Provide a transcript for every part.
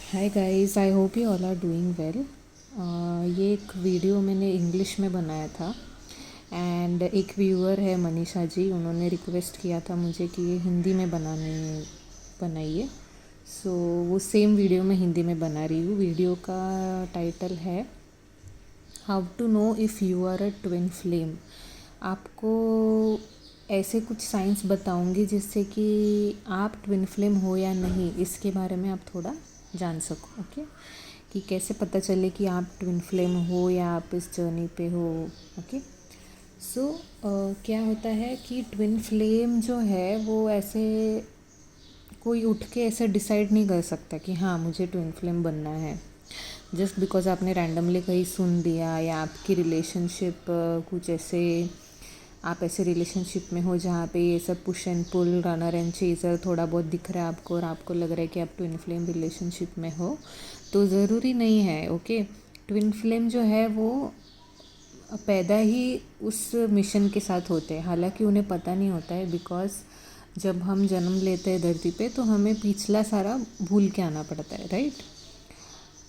Hi guys, I hope you all are doing well. ये एक video मैंने English में बनाया था एंड एक व्यूअर है मनीषा जी, उन्होंने रिक्वेस्ट किया था मुझे कि ये हिंदी में बनाइए। सो वो सेम वीडियो मैं हिंदी में बना रही हूँ। वीडियो का टाइटल है how to know if you are a twin flame. आपको ऐसे कुछ साइंस बताऊंगी जिससे कि आप ट्विन फ्लेम हो या नहीं, इसके बारे में आप थोड़ा जान सको। ओके, कि कैसे पता चले कि आप ट्विन फ्लेम हो या आप इस जर्नी पे हो। ओके, सो क्या होता है कि ट्विन फ्लेम जो है वो ऐसे कोई उठ के ऐसे डिसाइड नहीं कर सकता कि हाँ मुझे ट्विन फ्लेम बनना है जस्ट बिकॉज आपने रैंडमली कहीं सुन दिया, या आपकी रिलेशनशिप कुछ ऐसे, आप ऐसे रिलेशनशिप में हो जहाँ पे ये सब push and pull, runner and chaser थोड़ा बहुत दिख रहा है आपको और आपको लग रहा है कि आप ट्विन फ्लेम रिलेशनशिप में हो, तो ज़रूरी नहीं है। ओके, ट्विन फ्लेम जो है वो पैदा ही उस मिशन के साथ होते हैं, हालांकि उन्हें पता नहीं होता है। बिकॉज जब हम जन्म लेते हैं धरती पे तो हमें पिछला सारा भूल के आना पड़ता है, राइट।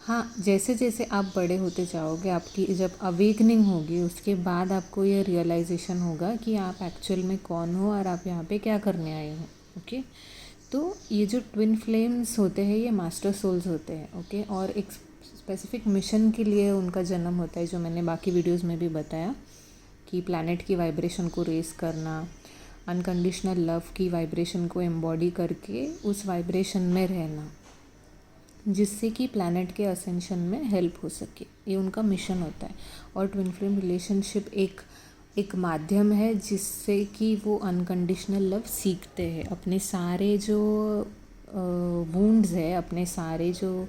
हाँ, जैसे जैसे आप बड़े होते जाओगे, आपकी जब अवेकनिंग होगी उसके बाद आपको ये रियलाइजेशन होगा कि आप एक्चुअल में कौन हो और आप यहाँ पे क्या करने आए हो। ओके, तो ये जो ट्विन फ्लेम्स होते हैं ये मास्टर सोल्स होते हैं। ओके, और एक स्पेसिफिक मिशन के लिए उनका जन्म होता है, जो मैंने बाकी वीडियोस में भी बताया कि प्लैनेट की वाइब्रेशन को रेस करना, अनकंडीशनल लव की वाइब्रेशन को एम्बॉडी करके उस वाइब्रेशन में रहना, जिससे कि प्लैनेट के असेंशन में हेल्प हो सके, ये उनका मिशन होता है। और ट्विन फ्लेम रिलेशनशिप एक माध्यम है जिससे कि वो अनकंडीशनल लव सीखते हैं। अपने सारे जो वुंड्स है, अपने सारे जो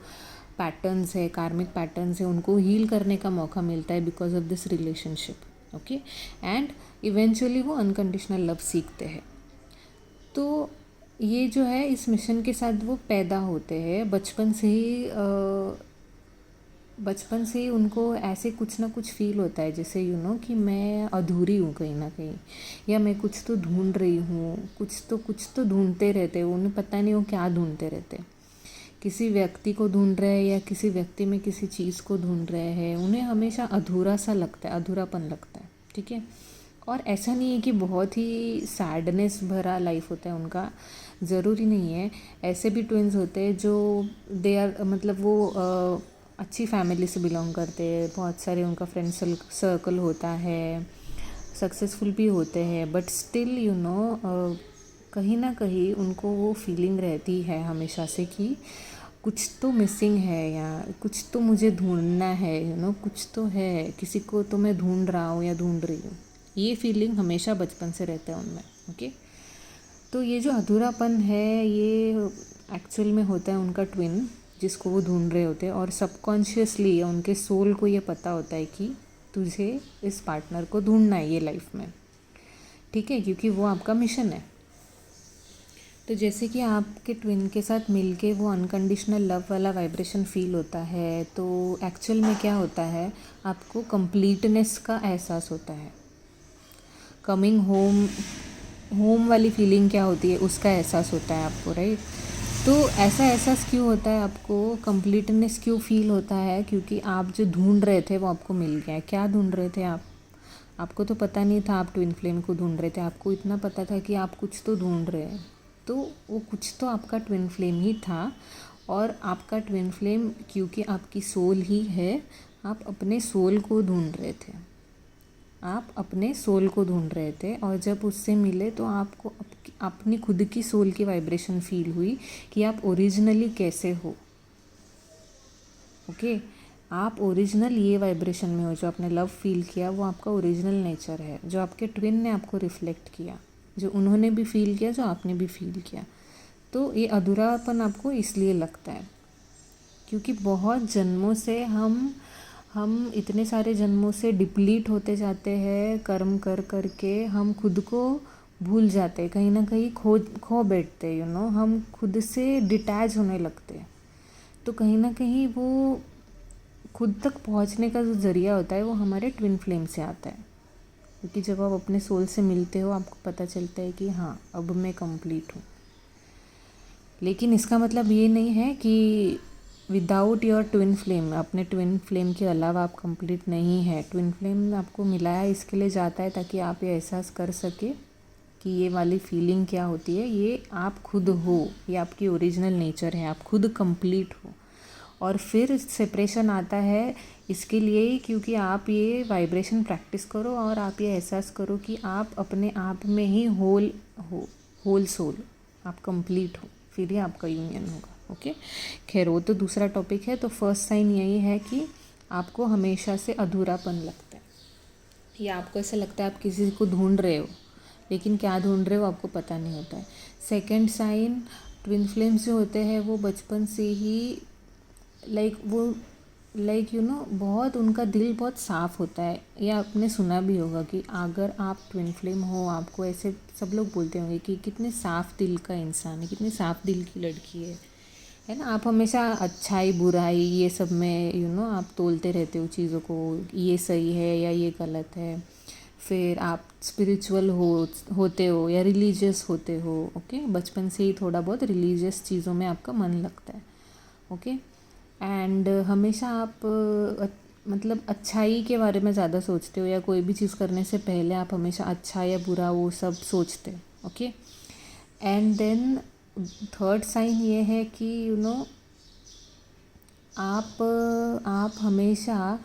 पैटर्न्स है, कार्मिक पैटर्न्स है, उनको हील करने का मौका मिलता है because of this relationship. Okay, and eventually वो अनकंडीशनल लव सीखते हैं। तो ये जो है इस मिशन के साथ वो पैदा होते हैं। बचपन से ही उनको ऐसे कुछ ना कुछ फील होता है, जैसे कि मैं अधूरी हूँ कहीं ना कहीं, या मैं कुछ तो ढूंढ रही हूँ, कुछ तो ढूंढते रहते हैं। उन्हें पता नहीं वो क्या ढूंढते रहते, किसी व्यक्ति को ढूंढ रहे हैं या किसी व्यक्ति में किसी चीज़ को ढूंढ रहे हैं। उन्हें हमेशा अधूरा सा लगता है, अधूरापन लगता है। ठीक है, और ऐसा नहीं है कि बहुत ही सैडनेस भरा लाइफ होता है उनका, ज़रूरी नहीं है। ऐसे भी ट्विन्स होते हैं जो दे आर, मतलब वो अच्छी फैमिली से बिलोंग करते हैं, बहुत सारे उनका फ्रेंड सर्कल होता है, सक्सेसफुल भी होते हैं, बट स्टिल कहीं ना कहीं उनको वो फीलिंग रहती है हमेशा से कि कुछ तो मिसिंग है, या कुछ तो मुझे ढूंढना है, कुछ तो है, किसी को तो मैं ढूंढ रहा हूँ या ढूंढ रही हूँ। ये फीलिंग हमेशा बचपन से रहता है उनमें। ओके, तो ये जो अधूरापन है ये एक्चुअल में होता है उनका ट्विन जिसको वो ढूंढ रहे होते हैं, और सबकॉन्शियसली उनके सोल को ये पता होता है कि तुझे इस पार्टनर को ढूंढना है ये लाइफ में। ठीक है, क्योंकि वो आपका मिशन है। तो जैसे कि आपके ट्विन के साथ मिलके वो अनकंडीशनल लव वाला वाइब्रेशन फील होता है, तो एक्चुअल में क्या होता है, आपको कंप्लीटनेस का एहसास होता है। कमिंग होम वाली फीलिंग क्या होती है उसका एहसास होता है आपको, राइट। तो ऐसा एहसास क्यों होता है आपको, कंप्लीटनेस क्यों फील होता है, क्योंकि आप जो ढूंढ रहे थे वो आपको मिल गया है। क्या ढूंढ रहे थे आपको तो पता नहीं था आप ट्विन फ्लेम को ढूंढ रहे थे, आपको इतना पता था कि आप कुछ तो ढूंढ रहे हैं। तो वो कुछ तो आपका ट्विन फ्लेम ही था, और आपका ट्विन फ्लेम क्योंकि आपकी सोल ही है, आप अपने सोल को ढूंढ रहे थे, आप अपने सोल को ढूंढ रहे थे। और जब उससे मिले तो आपको अपनी खुद की सोल की वाइब्रेशन फील हुई कि आप ओरिजिनली कैसे हो। ओके, आप ओरिजिनल ये वाइब्रेशन में हो, जो आपने लव फील किया वो आपका ओरिजिनल नेचर है, जो आपके ट्विन ने आपको रिफ्लेक्ट किया, जो उन्होंने भी फील किया, जो आपने भी फील किया। तो ये अधूरापन आपको इसलिए लगता है क्योंकि बहुत जन्मों से हम इतने सारे जन्मों से डिप्लीट होते जाते हैं, कर्म कर कर के हम खुद को भूल जाते हैं, कहीं ना कहीं खो बैठते हैं, हम खुद से डिटैच होने लगते हैं। तो कहीं ना कहीं वो खुद तक पहुंचने का जो ज़रिया होता है वो हमारे ट्विन फ्लेम से आता है, क्योंकि जब आप अपने सोल से मिलते हो आपको पता चलता है कि हाँ अब मैं कंप्लीट हूँ। लेकिन इसका मतलब ये नहीं है कि विदाउट योर ट्विन फ्लेम, अपने ट्विन फ्लेम के अलावा आप कंप्लीट नहीं है। ट्विन फ्लेम आपको मिला है इसके लिए जाता है ताकि आप ये एहसास कर सके कि ये वाली फीलिंग क्या होती है, ये आप खुद हो, ये आपकी ओरिजिनल नेचर है, आप खुद कंप्लीट हो। और फिर सेपरेशन आता है इसके लिए ही क्योंकि आप ये वाइब्रेशन प्रैक्टिस करो और आप ये एहसास करो कि आप अपने आप में ही होल हो, होल सोल, आप कंप्लीट हो, फिर ही आपका यूनियन होगा। ओके, खैर वो तो दूसरा टॉपिक है। तो फर्स्ट साइन यही है कि आपको हमेशा से अधूरापन लगता है, या आपको ऐसा लगता है आप किसी को ढूंढ रहे हो लेकिन क्या ढूंढ रहे हो आपको पता नहीं होता है। सेकंड साइन, ट्विन फ्लेम्स जो होते हैं वो बचपन से ही बहुत उनका दिल बहुत साफ़ होता है। ये आपने सुना भी होगा कि अगर आप ट्विन फ्लेम हो, आपको ऐसे सब लोग बोलते होंगे कि कितने साफ़ दिल का इंसान है, कितने साफ़ दिल की लड़की है ना। आप हमेशा अच्छाई बुराई ये सब में आप तोलते रहते हो चीज़ों को, ये सही है या ये गलत है। फिर आप स्पिरिचुअल होते हो या रिलीजियस होते हो। ओके, बचपन से ही थोड़ा बहुत रिलीजियस चीज़ों में आपका मन लगता है। ओके, एंड हमेशा आप मतलब अच्छाई के बारे में ज़्यादा सोचते हो, या कोई भी चीज़ करने से पहले आप हमेशा अच्छा या बुरा वो सब सोचते हो। Okay, and then third sign ये है कि आप हमेशा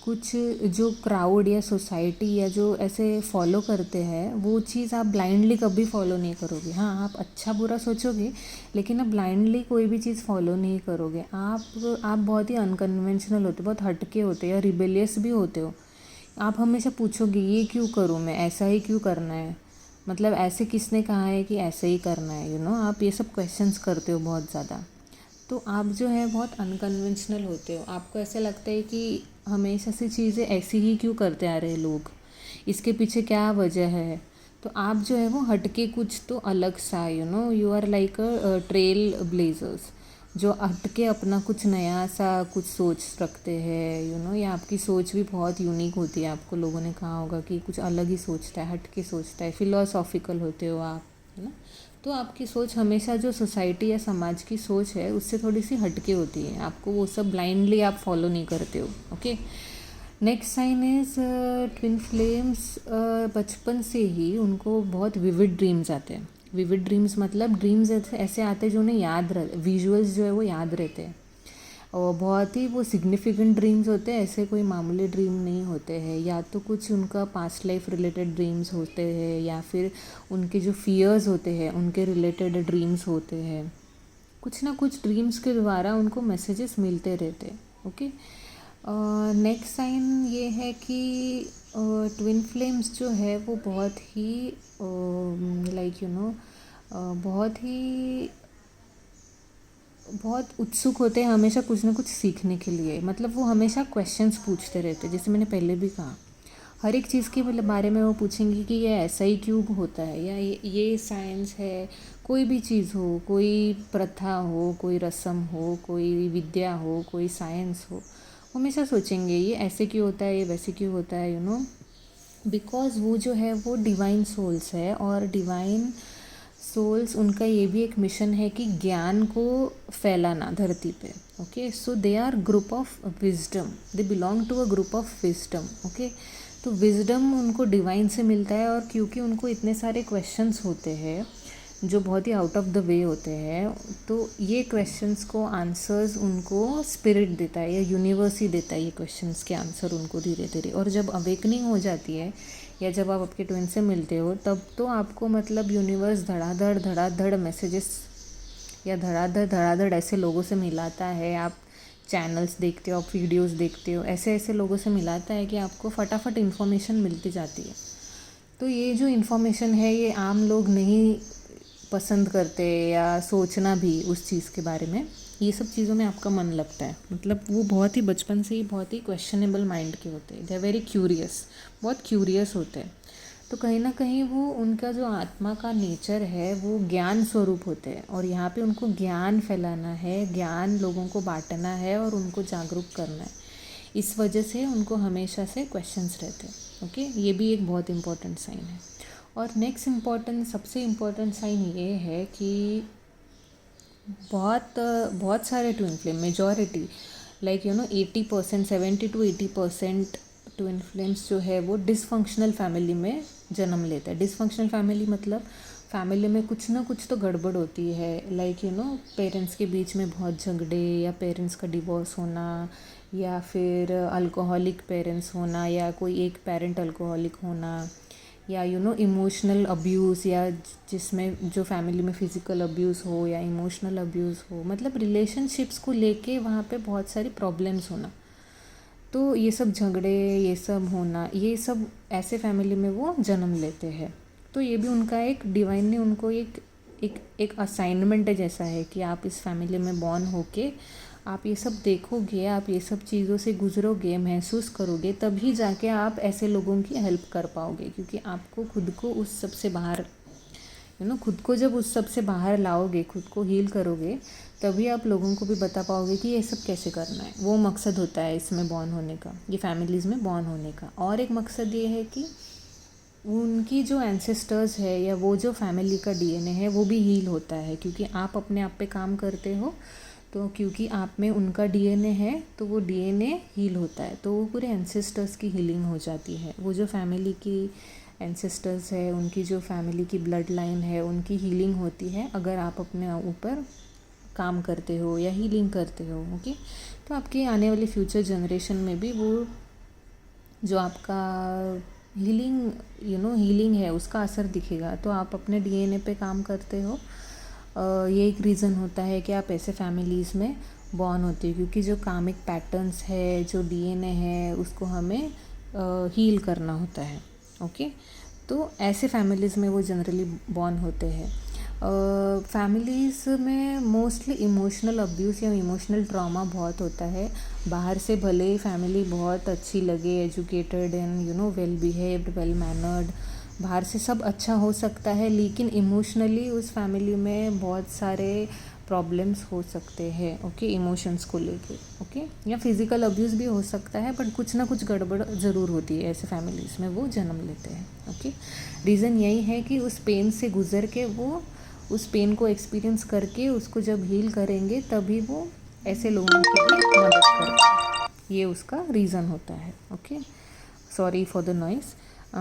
कुछ जो क्राउड या सोसाइटी या जो ऐसे फॉलो करते हैं वो चीज़ आप ब्लाइंडली कभी फॉलो नहीं करोगे। हाँ, आप अच्छा बुरा सोचोगे लेकिन आप ब्लाइंडली कोई भी चीज़ फॉलो नहीं करोगे। आप बहुत ही अनकन्वेंशनल होते, बहुत हटके होते या रिबेलियस भी होते हो। आप हमेशा पूछोगे ये क्यों करूँ मैं, ऐसा ही क्यों करना है, मतलब ऐसे किसने कहा है कि ऐसे ही करना है। आप ये सब क्वेश्चंस करते हो बहुत ज़्यादा। तो आप जो है बहुत अनकन्वेंशनल होते हो। आपको ऐसा लगता है कि हमेशा से चीज़ें ऐसी ही क्यों करते आ रहे हैं लोग, इसके पीछे क्या वजह है। तो आप जो है वो हटके कुछ तो अलग सा you are like a trail blazers, जो हटके अपना कुछ नया सा कुछ सोच रखते हैं। या आपकी सोच भी बहुत यूनिक होती है। आपको लोगों ने कहा होगा कि कुछ अलग ही सोचता है, हटके सोचता है, फिलोसॉफिकल होते हो आप, है ना। तो आपकी सोच हमेशा जो सोसाइटी या समाज की सोच है उससे थोड़ी सी हटके होती है। आपको वो सब ब्लाइंडली आप फॉलो नहीं करते हो। Okay, next sign is twin flames बचपन से ही उनको बहुत विविड ड्रीम्स आते हैं। विविड ड्रीम्स मतलब ड्रीम्स ऐसे आते हैं जो उन्हें याद रह, विजुअल्स जो है वो याद रहते हैं, और बहुत ही वो सिग्निफिकेंट ड्रीम्स होते हैं, ऐसे कोई मामूली ड्रीम नहीं होते हैं। या तो कुछ उनका पास्ट लाइफ रिलेटेड ड्रीम्स होते हैं, या फिर उनके जो फियर्स होते हैं उनके रिलेटेड ड्रीम्स होते हैं। कुछ ना कुछ ड्रीम्स के द्वारा उनको मैसेजेस मिलते रहते हैं। ओके, नेक्स्ट साइन ये है कि ट्विन फ्लेम्स जो है वो बहुत ही बहुत उत्सुक होते हैं हमेशा कुछ ना कुछ सीखने के लिए। मतलब वो हमेशा क्वेश्चंस पूछते रहते हैं, जैसे मैंने पहले भी कहा। हर एक चीज़ के मतलब बारे में वो पूछेंगे कि ये ऐसा ही क्यों होता है, या ये साइंस है। कोई भी चीज़ हो, कोई प्रथा हो, कोई रस्म हो, कोई विद्या हो, कोई साइंस हो, हमेशा सोचेंगे ये ऐसे क्यों होता है, ये वैसे क्यों होता है। बिकॉज वो जो है वो डिवाइन सोल्स है, और डिवाइन सोल्स उनका ये भी एक मिशन है कि ज्ञान को फैलाना धरती पे। Okay, so they are group of wisdom, they belong to a group of wisdom. Okay, तो विजडम उनको डिवाइन से मिलता है, और क्योंकि उनको इतने सारे क्वेश्चंस होते हैं जो बहुत ही आउट ऑफ द वे होते हैं, तो ये क्वेश्चंस को आंसर्स उनको स्पिरिट देता है, या यूनिवर्स ही देता है ये क्वेश्चंस के आंसर उनको धीरे धीरे। और जब अवेकनिंग हो जाती है, या जब आप आपके ट्विन से मिलते हो, तब तो आपको मतलब यूनिवर्स धड़ाधड़ मैसेजेस या धड़ाधड़ ऐसे लोगों से मिलाता है। आप चैनल्स देखते हो, आप वीडियोस देखते हो, ऐसे ऐसे लोगों से मिलाता है कि आपको फटाफट इन्फॉर्मेशन मिलती जाती है। तो ये जो इन्फॉर्मेशन है ये आम लोग नहीं पसंद करते, या सोचना भी उस चीज़ के बारे में। ये सब चीज़ों में आपका मन लगता है। मतलब वो बहुत ही बचपन से ही बहुत ही क्वेश्चनेबल माइंड के होते हैं, दे आर वेरी क्यूरियस, बहुत क्यूरियस होते हैं। तो कहीं ना कहीं वो उनका जो आत्मा का नेचर है वो ज्ञान स्वरूप होते हैं, और यहाँ पे उनको ज्ञान फैलाना है, ज्ञान लोगों को बांटना है और उनको जागरूक करना है। इस वजह से उनको हमेशा से क्वेश्चंस रहते हैं। ओके, ये भी एक बहुत इम्पोर्टेंट साइन है। और नेक्स्ट सबसे इम्पोर्टेंट साइन ये है कि बहुत सारे twin flame, majority like 80%, 70 to 80% twin flames जो है वो डिसफंक्शनल फैमिली में जन्म लेता है। डिसफंक्शनल फैमिली मतलब फैमिली में कुछ ना कुछ तो गड़बड़ होती है, लाइक पेरेंट्स के बीच में बहुत झगड़े, या पेरेंट्स का डिवोर्स होना, या फिर अल्कोहलिक पेरेंट्स होना, या कोई एक पेरेंट अल्कोहलिक होना, या इमोशनल अब्यूज़, या जिसमें जो फैमिली में फ़िज़िकल अब्यूज़ हो या इमोशनल अब्यूज़ हो, मतलब रिलेशनशिप्स को लेके वहाँ पे बहुत सारी प्रॉब्लम्स होना। तो ये सब झगड़े, ये सब होना, ये सब ऐसे फैमिली में वो जन्म लेते हैं। तो ये भी उनका एक डिवाइन ने उनको एक असाइनमेंट है जैसा है कि आप इस फैमिली में बॉर्न होके आप ये सब देखोगे, आप ये सब चीज़ों से गुजरोगे, महसूस करोगे, तभी जाके आप ऐसे लोगों की हेल्प कर पाओगे। क्योंकि आपको खुद को उस सब से बाहर खुद को जब उस सब से बाहर लाओगे, खुद को हील करोगे, तभी आप लोगों को भी बता पाओगे कि ये सब कैसे करना है। वो मकसद होता है इसमें बॉर्न होने का, ये फैमिलीज़ में बॉर्न होने का। और एक मकसद ये है कि उनकी जो एंसेस्टर्स है या वो जो फैमिली का डीएनए है वो भी हील होता है, क्योंकि आप अपने आप पे काम करते हो, तो क्योंकि आप में उनका डीएनए है तो वो डीएनए हील होता है, तो वो पूरे एंसेस्टर्स की हीलिंग हो जाती है। वो जो फैमिली की एंसेस्टर्स है, उनकी जो फैमिली की ब्लड लाइन है, उनकी हीलिंग होती है अगर आप अपने ऊपर काम करते हो या हीलिंग करते हो। ओके, तो आपके आने वाली फ्यूचर जनरेशन में भी वो जो आपका हीलिंग है उसका असर दिखेगा। तो आप अपने डीएनए पे काम करते हो। ये एक रीज़न होता है कि आप ऐसे फैमिलीज़ में बॉर्न होते हो, क्योंकि जो कामिक पैटर्न्स है, जो डीएनए है, उसको हमें हील करना होता है। ओके, तो ऐसे फैमिलीज़ में वो जनरली बॉर्न होते हैं। फैमिलीज़ में मोस्टली इमोशनल अब्यूज़ या इमोशनल ट्रॉमा बहुत होता है। बाहर से भले ही फैमिली बहुत अच्छी लगे, educated and well behaved, well mannered, बाहर से सब अच्छा हो सकता है, लेकिन इमोशनली उस फैमिली में बहुत सारे प्रॉब्लम्स हो सकते हैं। ओके, इमोशंस को लेके। ओके, या फिज़िकल अब्यूज़ भी हो सकता है, बट कुछ ना कुछ गड़बड़ ज़रूर होती है ऐसे फैमिलीज़ में, वो जन्म लेते हैं। ओके, रीज़न यही है कि उस पेन से गुज़र के वो उस पेन को एक्सपीरियंस करके उसको जब हील करेंगे तभी वो ऐसे लोगों की भी मदद करेंगे। ये उसका रीज़न होता है। Okay, sorry for the noise. तो